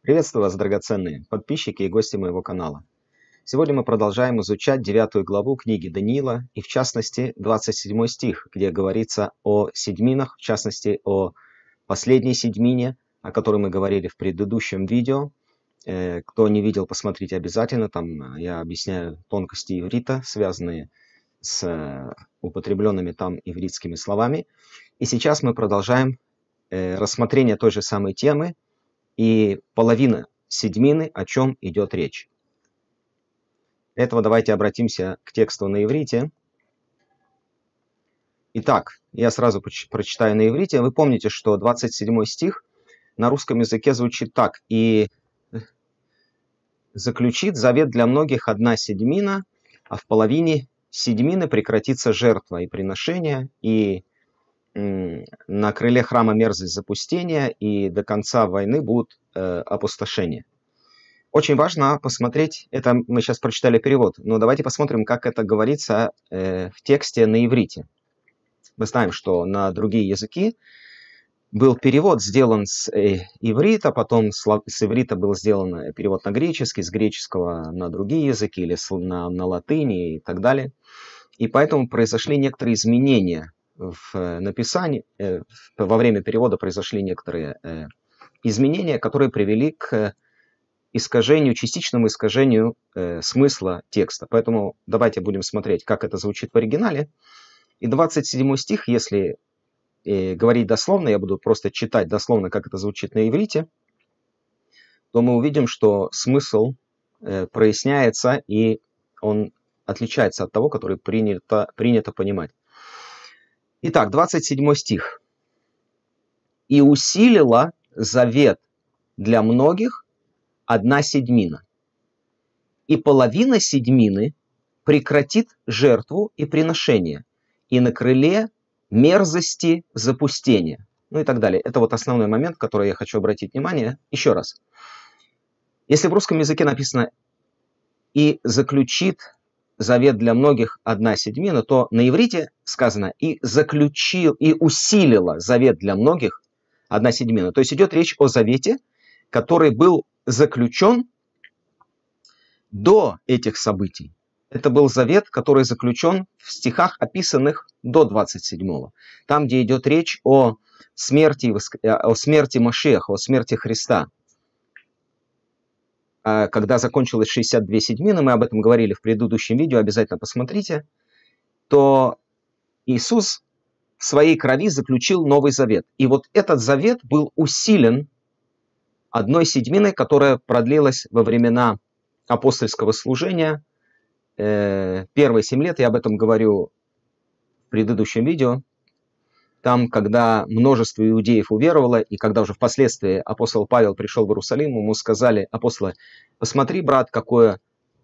Приветствую вас, драгоценные подписчики и гости моего канала. Сегодня мы продолжаем изучать 9 главу книги Даниила, и в частности 27 стих, где говорится о седьминах, в частности о последней седьмине, о которой мы говорили в предыдущем видео. Кто не видел, посмотрите обязательно, там я объясняю тонкости иврита, связанные с употребленными там ивритскими словами. И сейчас мы продолжаем рассмотрение той же самой темы, и половина седьмины, о чем идет речь. Для этого давайте обратимся к тексту на иврите. Итак, я сразу прочитаю на иврите. Вы помните, что 27 стих на русском языке звучит так. «И заключит завет для многих одна седьмина, а в половине седьмины прекратится жертва и приношение, и на крыле храма мерзость запустения, и до конца войны будут опустошения». Очень важно посмотреть, это мы сейчас прочитали перевод, но давайте посмотрим, как это говорится в тексте на иврите. Мы знаем, что на другие языки был перевод сделан с иврита, потом с иврита был сделан перевод на греческий, с греческого на другие языки, или на латыни и так далее. И поэтому произошли некоторые изменения в написании, во время перевода произошли некоторые изменения, которые привели к искажению, частичному искажению смысла текста. Поэтому давайте будем смотреть, как это звучит в оригинале. И 27 стих, если говорить дословно, я буду просто читать дословно, как это звучит на иврите, то мы увидим, что смысл проясняется, и он отличается от того, который принято понимать. Итак, 27 стих. «И усилила завет для многих одна седьмина, и половина седьмины прекратит жертву и приношение, и на крыле мерзости запустения». Ну и так далее. Это вот основной момент, который я хочу обратить внимание. Еще раз. Если в русском языке написано «и заключит завет для многих одна седьмина», то на иврите сказано «и заключил, и усилила завет для многих одна седьмина». То есть идет речь о завете, который был заключен до этих событий. Это был завет, который заключен в стихах, описанных до 27-го. Там, где идет речь о смерти Машиаха, о смерти Христа. Когда закончилось 62 седьмины, мы об этом говорили в предыдущем видео, обязательно посмотрите, то Иисус в своей крови заключил Новый Завет. И вот этот завет был усилен одной седьминой, которая продлилась во времена апостольского служения. Первые 7 лет, я об этом говорю в предыдущем видео. Там, когда множество иудеев уверовало, и когда уже впоследствии апостол Павел пришел в Иерусалим, ему сказали апостолы: «Посмотри, брат, какое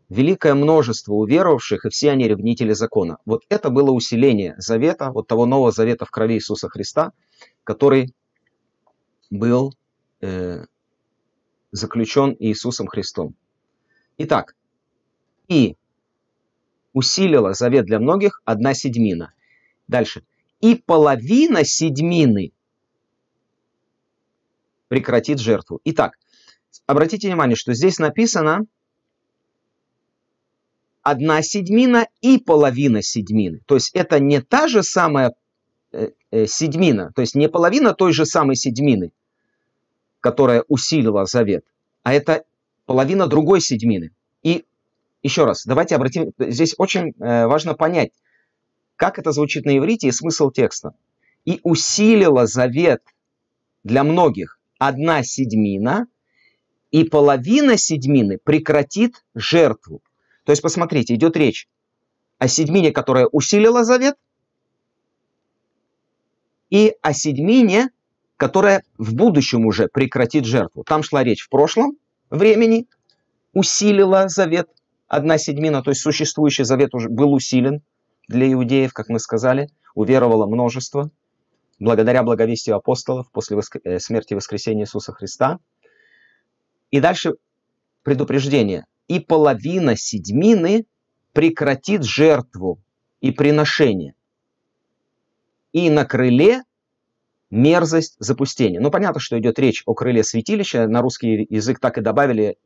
великое множество уверовавших, и все они ревнители закона». Вот это было усиление завета, вот того Нового Завета в крови Иисуса Христа, который был заключен Иисусом Христом. Итак, «и усилила завет для многих одна седьмина». Дальше. «И половина седьмины прекратит жертву». Итак, обратите внимание, что здесь написано одна седьмина и половина седьмины. То есть это не та же самая седьмина, то есть не половина той же самой седьмины, которая усилила завет, а это половина другой седьмины. И еще раз, давайте обратим, здесь очень важно понять, как это звучит на иврите и смысл текста. «И усилила завет для многих одна седьмина, и половина седьмины прекратит жертву». То есть, посмотрите, идет речь о седьмине, которая усилила завет, и о седьмине, которая в будущем уже прекратит жертву. Там шла речь в прошлом времени, усилила завет одна седьмина, то есть существующий завет уже был усилен для иудеев, как мы сказали, уверовало множество, благодаря благовестию апостолов после смерти и воскресения Иисуса Христа. И дальше предупреждение. «И половина седьмины прекратит жертву и приношение, и на крыле мерзость запустения. Ну, понятно, что идет речь о крыле святилища. На русский язык так и добавили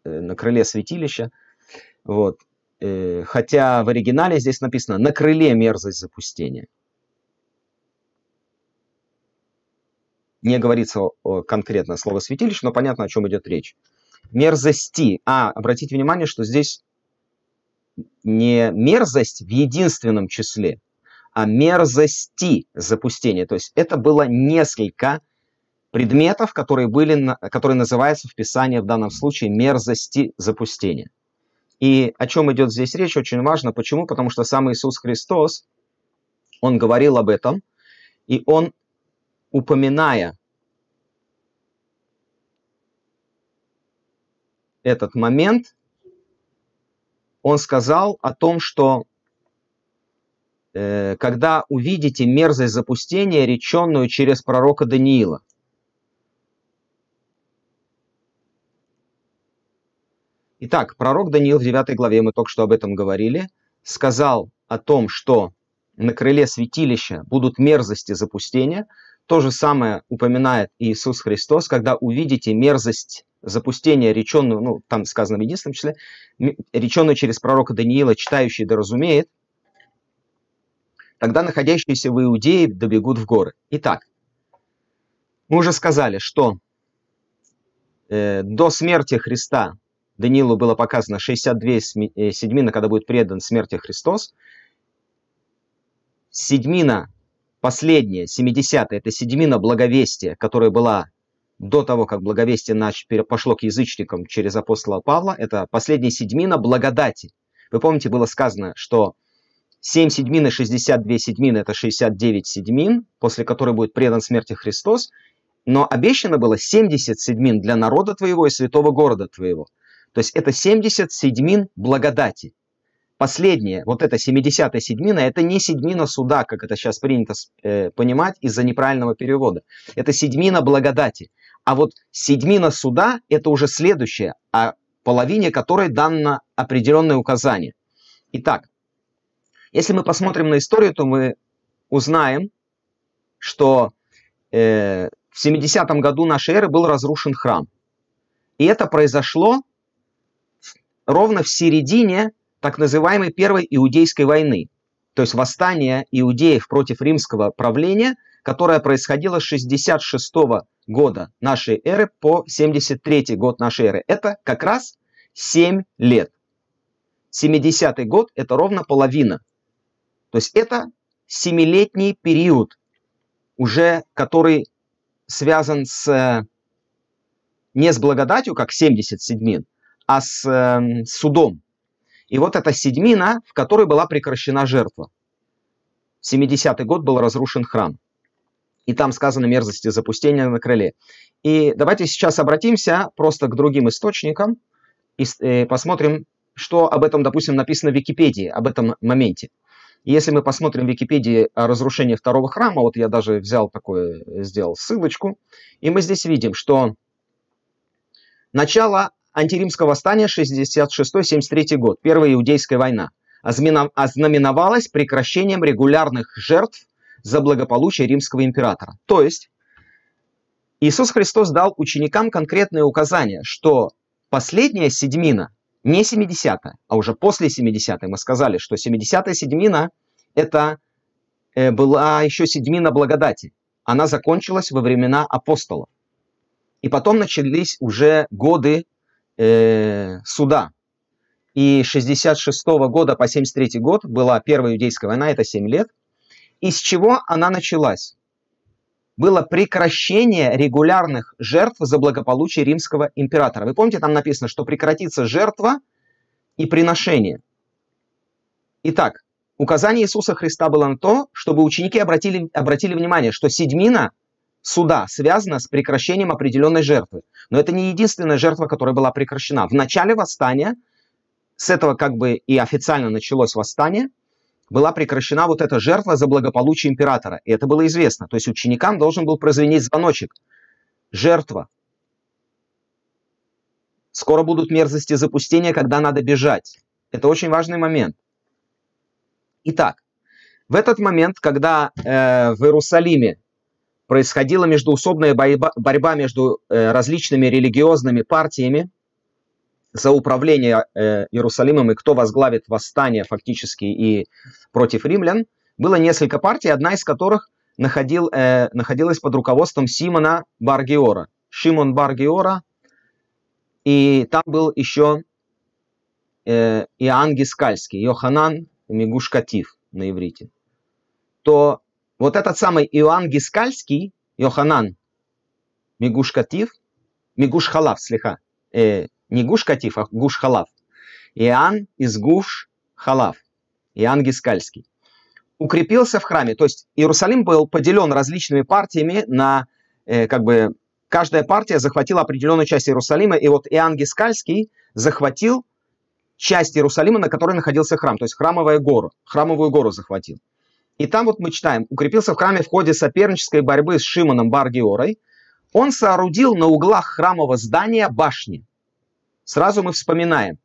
на крыле святилища. Вот. Хотя в оригинале здесь написано «на крыле мерзость запустения». Не говорится конкретно слово святилище, но понятно, о чем идет речь. Мерзости. Обратите внимание, что здесь не мерзость в единственном числе, а мерзости запустения. То есть это было несколько предметов, которые называются в Писании в данном случае мерзости запустения. И о чем идет здесь речь, очень важно. Почему? Потому что сам Иисус Христос, Он говорил об этом, и Он, упоминая этот момент, Он сказал о том, что когда увидите мерзость запустения, реченную через пророка Даниила. Итак, пророк Даниил в 9 главе, мы только что об этом говорили, сказал о том, что на крыле святилища будут мерзости запустения. То же самое упоминает Иисус Христос, когда увидите мерзость запустения, реченную, ну, там сказано в единственном числе, реченную через пророка Даниила, читающий да разумеет, тогда находящиеся в Иудее добегут в горы. Итак, мы уже сказали, что до смерти Христа Даниилу было показано 62 седьмина, когда будет предан смерти Христос. Седьмина последняя, 70-я, это седьмина благовестия, которая была до того, как благовестие пошло к язычникам через апостола Павла. Это последняя седьмина благодати. Вы помните, было сказано, что 7 седьмин и 62 седьмины – это 69 седьмин, после которой будет предан смерти Христос. Но обещано было 70 седьмин для народа твоего и святого города твоего. То есть это 70 седьмин благодати. Последняя, вот эта 70-я седьмина, это не седьмина суда, как это сейчас принято понимать из-за неправильного перевода. Это седьмина благодати. А вот седьмина суда – это уже следующее, о половине которой дано определенное указание. Итак, если мы посмотрим на историю, то мы узнаем, что в 70-м году нашей эры был разрушен храм. И это произошло ровно в середине так называемой Первой Иудейской войны, то есть восстание иудеев против римского правления, которое происходило с 66 года нашей эры по 73 год нашей эры. Это как раз 7 лет. 70-й год – это ровно половина. То есть это 7-летний период, уже который связан не с благодатью, как 70 седьмин, а с судом. И вот эта седьмина, в которой была прекращена жертва. В 70-й год был разрушен храм. И там сказано мерзости запустения на крыле. И давайте сейчас обратимся просто к другим источникам и посмотрим, что об этом, допустим, написано в Википедии, об этом моменте. Если мы посмотрим в Википедии о разрушении второго храма, вот я даже взял такое, сделал ссылочку, и мы здесь видим, что начало антиримского восстания 66-73 год, Первая Иудейская война, ознаменовалась прекращением регулярных жертв за благополучие римского императора. То есть Иисус Христос дал ученикам конкретные указания, что последняя седьмина, не 70-я, а уже после 70-й, мы сказали, что 70-я седьмина это была еще седьмина благодати. Она закончилась во времена апостолов. И потом начались уже годы суда. И с 66 года по 73 год была Первая Иудейская война, это 7 лет. Из чего она началась? Было прекращение регулярных жертв за благополучие римского императора. Вы помните, там написано, что прекратится жертва и приношение. Итак, указание Иисуса Христа было на то, чтобы ученики обратили внимание, что седьмина суда связана с прекращением определенной жертвы. Но это не единственная жертва, которая была прекращена. В начале восстания, с этого как бы и официально началось восстание, была прекращена вот эта жертва за благополучие императора. И это было известно. То есть ученикам должен был прозвенеть звоночек. Жертва. Скоро будут мерзости запустения, когда надо бежать. Это очень важный момент. Итак, в этот момент, когда в Иерусалиме происходила междоусобная борьба между различными религиозными партиями за управление Иерусалимом и кто возглавит восстание фактически и против римлян. Было несколько партий, одна из которых находилась под руководством Симона Бар-Геора. Шимон Бар-Геора, и там был еще Иоанн Гискальский, Йоханан Мигуш-Катив на иврите. То вот этот самый Иоанн Гискальский, Йоханан Мигуш-Катив, Мигуш-Халав, слегка, не Гуш-Катив, а Гуш-Халав. Иоанн из Гуш-Халав, Иоанн Гискальский. Укрепился в храме. То есть Иерусалим был поделен различными партиями на, каждая партия захватила определенную часть Иерусалима, и вот Иоанн Гискальский захватил часть Иерусалима, на которой находился храм, то есть храмовую гору захватил. И там вот мы читаем, укрепился в храме в ходе сопернической борьбы с Шимоном Бар-Георой, он соорудил на углах храмового здания башни. Сразу мы вспоминаем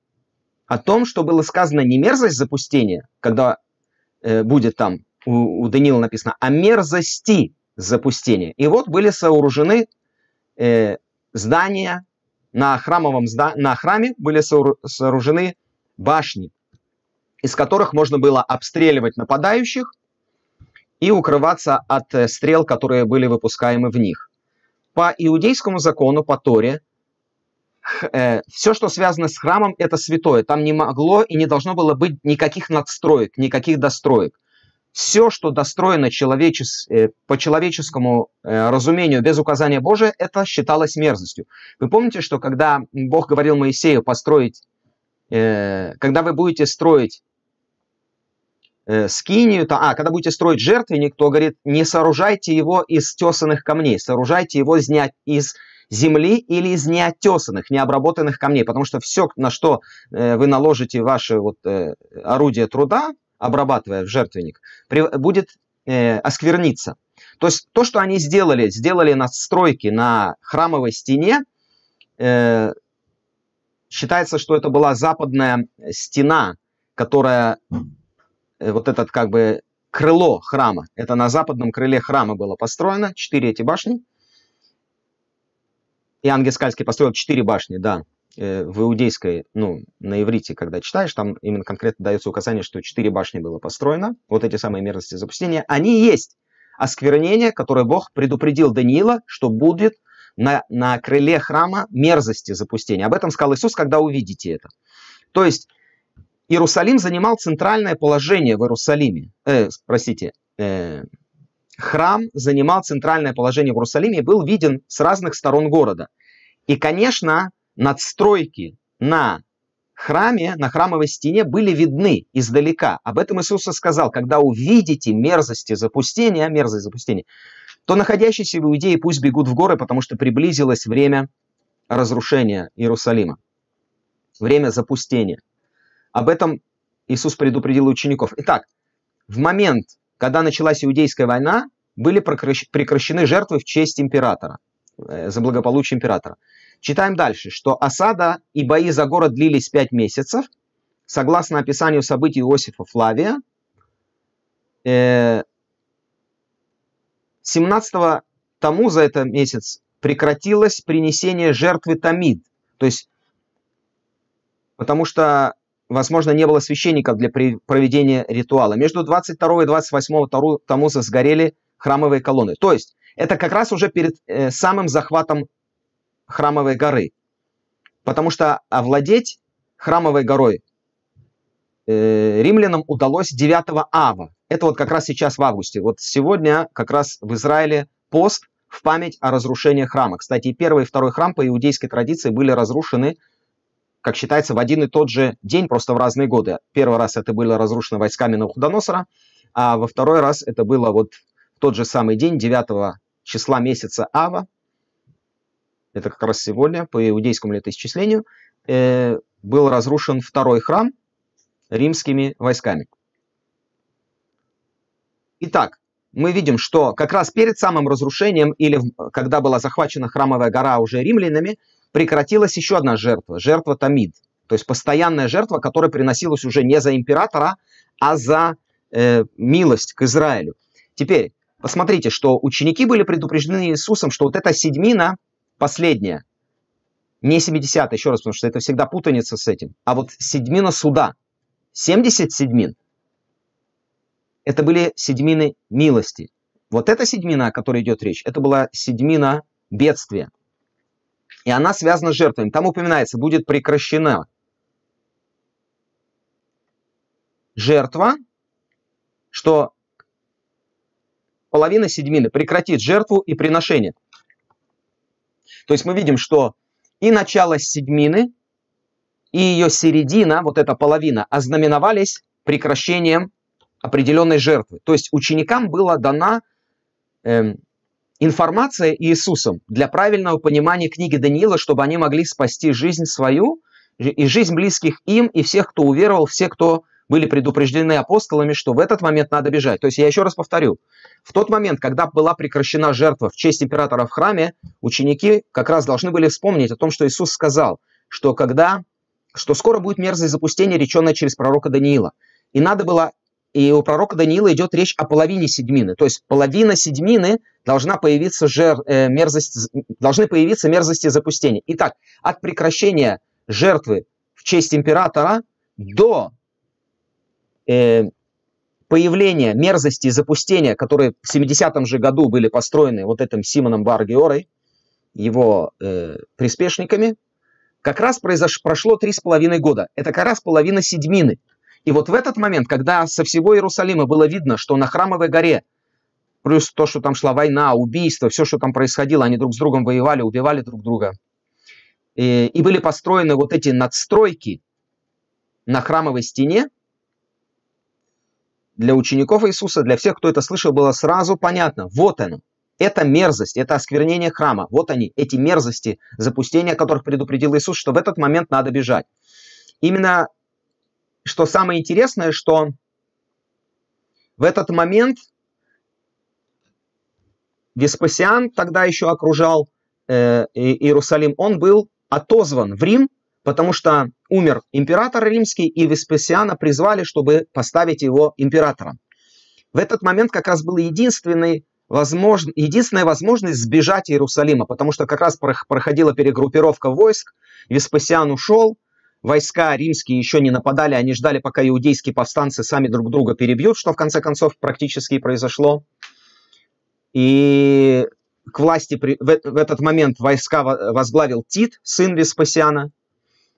о том, что было сказано не мерзость запустения, когда будет там у Даниила написано, а мерзости запустения. И вот были сооружены здания, на храме были сооружены башни, из которых можно было обстреливать нападающих и укрываться от стрел, которые были выпускаемы в них. По иудейскому закону, по Торе, все, что связано с храмом, это святое. Там не могло и не должно было быть никаких надстроек, никаких достроек. Все, что достроено по человеческому разумению без указания Божия, это считалось мерзостью. Вы помните, что когда Бог говорил Моисею построить, когда вы будете строить скинию, когда будете строить жертвенник, то, говорит, не сооружайте его из тесаных камней, сооружайте его из земли или из неотесанных, необработанных камней, потому что все, на что вы наложите ваши орудия труда, обрабатывая в жертвенник, будет оскверниться. То есть то, что они сделали надстройки на храмовой стене, считается, что это была западная стена, которая, вот этот крыло храма, это на западном крыле храма было построено, 4 эти башни. Иоанн Гискальский построил 4 башни, да, в иудейской, на иврите, когда читаешь, там именно конкретно дается указание, что 4 башни было построено, вот эти самые мерзости запустения, они есть осквернение, которое Бог предупредил Даниила, что будет на крыле храма мерзости запустения. Об этом сказал Иисус, когда увидите это. То есть Иерусалим занимал центральное положение в Иерусалиме, храм занимал центральное положение в Иерусалиме и был виден с разных сторон города. И, конечно, надстройки на храме, на храмовой стене были видны издалека. Об этом Иисус сказал, когда увидите мерзость запустения, то находящиеся в Иудее пусть бегут в горы, потому что приблизилось время разрушения Иерусалима, время запустения. Об этом Иисус предупредил учеников. Итак, в момент, когда началась Иудейская война, были прекращены жертвы в честь императора, за благополучие императора. Читаем дальше, что осада и бои за город длились 5 месяцев, согласно описанию событий Иосифа Флавия. 17-го Тамуза, это месяц, прекратилось принесение жертвы Тамид. То есть, потому что, возможно, не было священников для проведения ритуала. Между 22 и 28 Тамуза сгорели храмовые колонны. То есть, это как раз уже перед самым захватом храмовой горы. Потому что овладеть храмовой горой римлянам удалось 9 ава. Это вот как раз сейчас в августе. Вот сегодня как раз в Израиле пост в память о разрушении храма. Кстати, и первый и второй храм по иудейской традиции были разрушены, как считается, в один и тот же день, просто в разные годы. Первый раз это было разрушено войсками Навуходоносора, а во второй раз это было вот в тот же самый день, 9 числа месяца Ава. Это как раз сегодня, по иудейскому летоисчислению, был разрушен второй храм римскими войсками. Итак, мы видим, что как раз перед самым разрушением, или когда была захвачена храмовая гора уже римлянами, прекратилась еще одна жертва, жертва Тамид. То есть постоянная жертва, которая приносилась уже не за императора, а за милость к Израилю. Теперь, посмотрите, что ученики были предупреждены Иисусом, что вот эта седьмина последняя, не 70-я, еще раз, потому что это всегда путаница с этим, а вот седьмина суда, 70 седьмин, это были седьмины милости. Вот эта седьмина, о которой идет речь, это была седьмина бедствия. И она связана с жертвами. Там упоминается, будет прекращена жертва, что половина седьмины прекратит жертву и приношение. То есть мы видим, что и начало седьмины, и ее середина, вот эта половина, ознаменовались прекращением определенной жертвы. То есть ученикам была дана информация Иисусом для правильного понимания книги Даниила, чтобы они могли спасти жизнь свою и жизнь близких им, и всех, кто уверовал, все, кто были предупреждены апостолами, что в этот момент надо бежать. То есть я еще раз повторю, в тот момент, когда была прекращена жертва в честь императора в храме, ученики как раз должны были вспомнить о том, что Иисус сказал, что скоро будет мерзость запустения, реченная через пророка Даниила. И надо было, и у пророка Даниила идет речь о половине седьмины. То есть половина седьмины должны появиться мерзости запустения. Итак, от прекращения жертвы в честь императора до появления мерзости и запустения, которые в 70-м же году были построены вот этим Симоном Бар-Георой, его приспешниками, как раз прошло 3,5 года. Это как раз половина седьмины. И вот в этот момент, когда со всего Иерусалима было видно, что на Храмовой горе, плюс то, что там шла война, убийства, все, что там происходило, они друг с другом воевали, убивали друг друга, и были построены вот эти надстройки на Храмовой стене, для учеников Иисуса, для всех, кто это слышал, было сразу понятно. Вот оно. Это мерзость, это осквернение храма. Вот они, эти мерзости, запустения, о которых предупредил Иисус, что в этот момент надо бежать. Именно, что самое интересное, что в этот момент Веспасиан, тогда еще окружал Иерусалим, он был отозван в Рим, потому что умер император римский, и Веспасиана призвали, чтобы поставить его императором. В этот момент как раз была единственная возможность сбежать из Иерусалима, потому что как раз проходила перегруппировка войск, Веспасиан ушел, войска римские еще не нападали, они ждали, пока иудейские повстанцы сами друг друга перебьют, что в конце концов практически и произошло. И к власти в этот момент войска возглавил Тит, сын Веспасиана.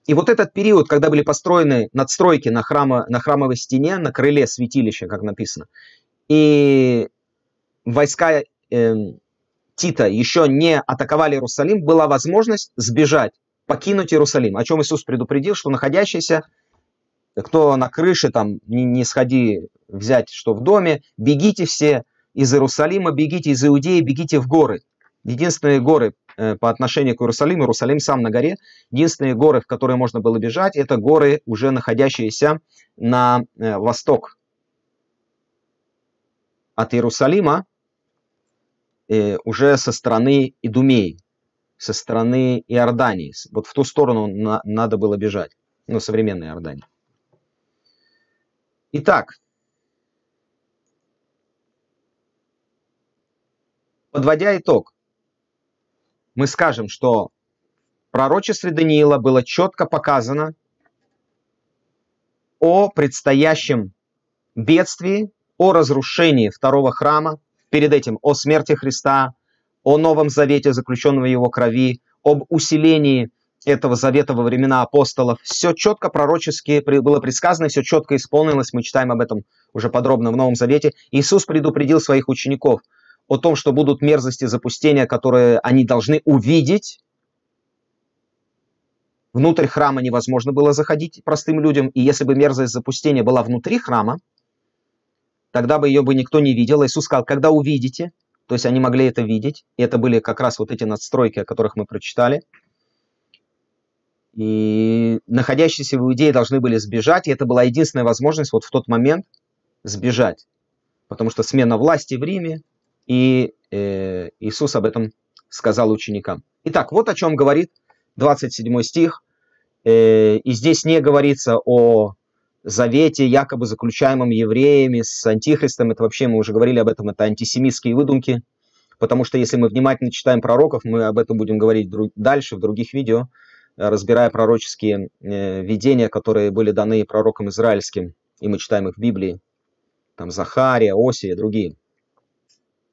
И вот этот период, когда были построены надстройки на храмовой стене, на крыле святилища, как написано, и войска Тита еще не атаковали Иерусалим, была возможность сбежать, покинуть Иерусалим. О чем Иисус предупредил, что находящиеся, кто на крыше, там, не сходи взять, что в доме, бегите все из Иерусалима, бегите из Иудеи, бегите в горы. Единственные горы по отношению к Иерусалиму, Иерусалим сам на горе, единственные горы, в которые можно было бежать, это горы, уже находящиеся на восток от Иерусалима, уже со стороны Идумеи, со стороны Иордании. Вот в ту сторону надо было бежать, ну, современной Иордании. Итак, подводя итог, мы скажем, что в пророчестве Даниила было четко показано о предстоящем бедствии, о разрушении второго храма, перед этим о смерти Христа, о Новом Завете, заключенном в его крови, об усилении этого завета во времена апостолов. Все четко пророчески было предсказано, все четко исполнилось. Мы читаем об этом уже подробно в Новом Завете. Иисус предупредил своих учеников о том, что будут мерзости запустения, которые они должны увидеть. Внутрь храма невозможно было заходить простым людям, и если бы мерзость запустения была внутри храма, тогда бы ее никто не видел. Иисус сказал, когда увидите, то есть они могли это видеть, и это были как раз вот эти надстройки, о которых мы прочитали. И находящиеся в Иудее должны были сбежать, и это была единственная возможность вот в тот момент сбежать, потому что смена власти в Риме, и Иисус об этом сказал ученикам. Итак, вот о чем говорит 27 стих. И здесь не говорится о завете, якобы заключаемом евреями с антихристом. Это вообще, мы уже говорили об этом, это антисемитские выдумки. Потому что если мы внимательно читаем пророков, мы об этом будем говорить дальше, в других видео, разбирая пророческие видения, которые были даны пророкам израильским, и мы читаем их в Библии. Там Захария, Осия, другие.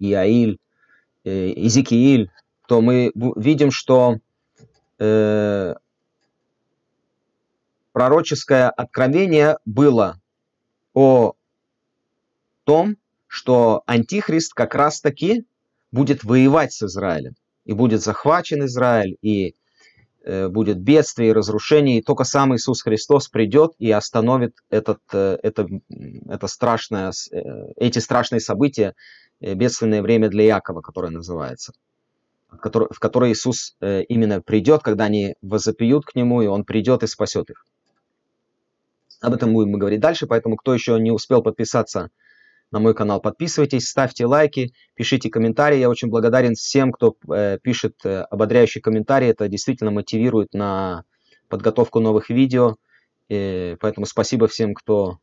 Иаиль, Иезекииль, то мы видим, что пророческое откровение было о том, что Антихрист как раз-таки будет воевать с Израилем. И будет захвачен Израиль, и будет бедствие и разрушение. И только сам Иисус Христос придет и остановит эти страшные события, бедственное время для Иакова, которое называется. В которое Иисус именно придет, когда они возопьют к Нему, и Он придет и спасет их. Об этом будем говорить дальше, поэтому кто еще не успел подписаться на мой канал, подписывайтесь, ставьте лайки, пишите комментарии. Я очень благодарен всем, кто пишет ободряющие комментарии. Это действительно мотивирует на подготовку новых видео. Поэтому спасибо всем, кто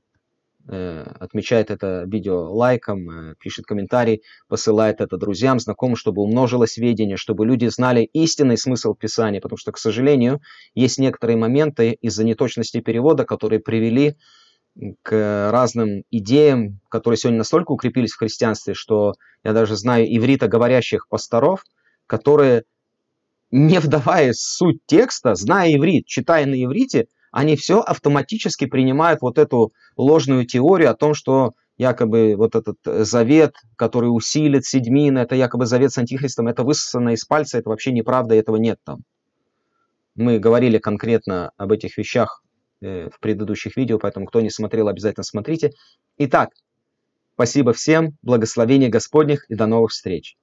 отмечает это видео лайком, пишет комментарий, посылает это друзьям, знакомым, чтобы умножилось видение, чтобы люди знали истинный смысл Писания. Потому что, к сожалению, есть некоторые моменты из-за неточности перевода, которые привели к разным идеям, которые сегодня настолько укрепились в христианстве, что я даже знаю ивритоговорящих пасторов, которые, не вдаваясь в суть текста, зная иврит, читая на иврите, они все автоматически принимают вот эту ложную теорию о том, что якобы вот этот завет, который усилит седьмина, это якобы завет с антихристом, это высосано из пальца, это вообще неправда, этого нет там. Мы говорили конкретно об этих вещах в предыдущих видео, поэтому кто не смотрел, обязательно смотрите. Итак, спасибо всем, благословения Господних и до новых встреч.